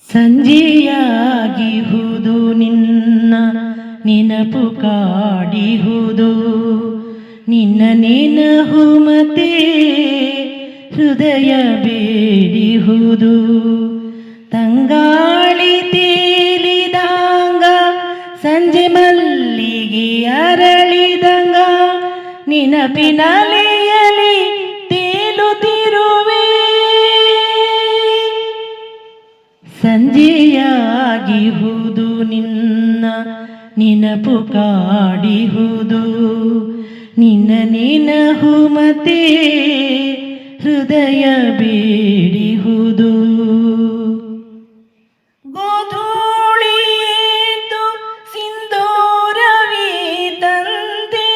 ಸಂಜೆಯಾಗಿಹುದು ನಿನ್ನ ನೆನಪು ಕಾಡಿಹುದು, ನಿನ್ನ ನೆನಹು ಮತ್ತೆ ಹೃದಯ ಬೇಡಿಹುದು. ತಂಗಾಳಿ ತೇಲಿದಂಗ ಸಂಜೆ ಮಲ್ಲಿಗೆ ಅರಳಿದಂಗ ನೆನಪಿನಲೆಯಲಿ ತೇಲುತ್ತಿರುವೆ. ಸಂಜೆಯಾಗಿಹುದು ನಿನ್ನ ನೆನಪು ಕಾಡಿಹುದು, ನಿನ್ನ ನೆನಹು ಮತ್ತೆ ಹೃದಯ ಬೇಡಿಹುದು. ಗೋಧೂಳಿಯೇತು ಸಿಂಧೂರವೇ ತಂದೆ,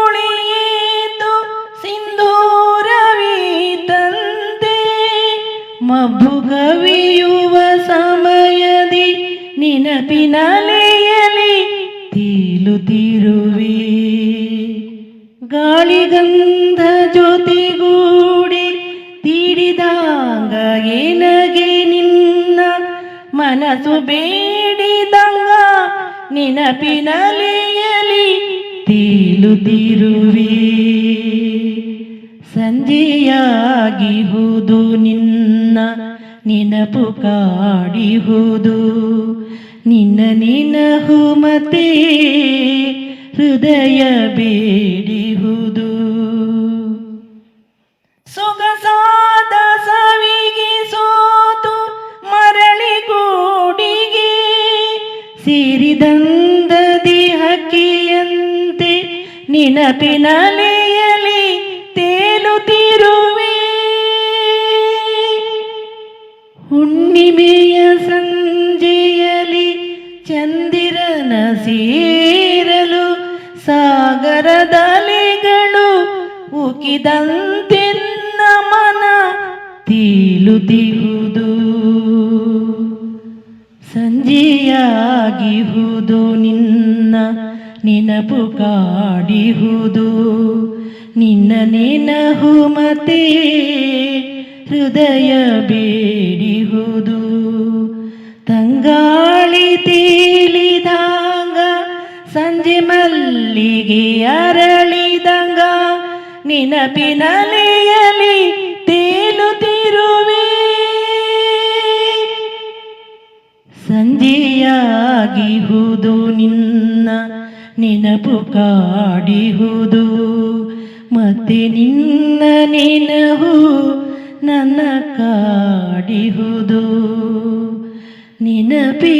ಗೋಧೂಳಿಯೇತು ಸಿಂಧೂರವೇ ತಂದೆ, ಮಬ್ಬುಗವಿಯುವ ಸಮಯದಿ ನೆನಪಿನಲೆಯಲಿ ತೇಲುತ್ತಿರುವೆ. ಗಾಳಿಗಂಧ ಜೊತೆಗೂಡಿ ತೀಡಿದಂಗ ಏನಗೆ ನಿನ್ನ ಮನಸ್ಸು ಬೇಡಿದಂಗ ನೆನಪಿನಲೆಯಲಿ ತೇಲುತ್ತಿರುವೆ. ಸಂಜೆಯಾಗಿಹುದು ನಿನ್ನ ನೆನಪು ಕಾಡಿಹುದು, ನಿನ್ನ ನೆನಹು ಮತ್ತೆ ಹೃದಯ ಬೇಡಿಹುದು. ಸೊಗಸಾದ ಸವಿಗೆ ಸೋತು ಮರಳಿ ಗೂಡಿಗೆ ಸೇರಿದಂದ ದೇಹಕ್ಕೆಯಂತೆ ನೆನಪಿನಲೆಯಲಿ ತೇಲುತ್ತಿರುವೆ. ಹುಣ್ಣಿಮೆಯ ಸಂಜೆಯಲಿ ಚಂದಿರನ ಸೇರಲು ಸಾಗರದಲೆಗಳು ಉಕ್ಕಿದಂತೆನ್ನ ಮನ ತೇಲುತ್ತಿಹುದು. ಸಂಜೆಯಾಗಿಹುದು ನಿನ್ನ ನೆನಪು ಕಾಡಿಹುದು, ನಿನ್ನ ನೆನಹು ಮತ್ತೆ ಹೃದಯ ಬೇಡಿಹುದು. ತಂಗಾಳಿ ತೇಲಿದಂಗ ಸಂಜೆ ಮಲ್ಲಿಗೆ ಅರಳಿದಂಗ ನೆನಪಿನಲೆಯಲಿ ತೇಲುತ್ತಿರುವೆ. ಸಂಜೆಯಾಗಿಹುದು ನಿನ್ನ ನೆನಪು ಕಾಡಿಹುದು, ಮತ್ತೆ ನಿನ್ನ ನೆನಹು ನನ್ನ ಕಾಡಿಹುದು. ನೆನಪೇ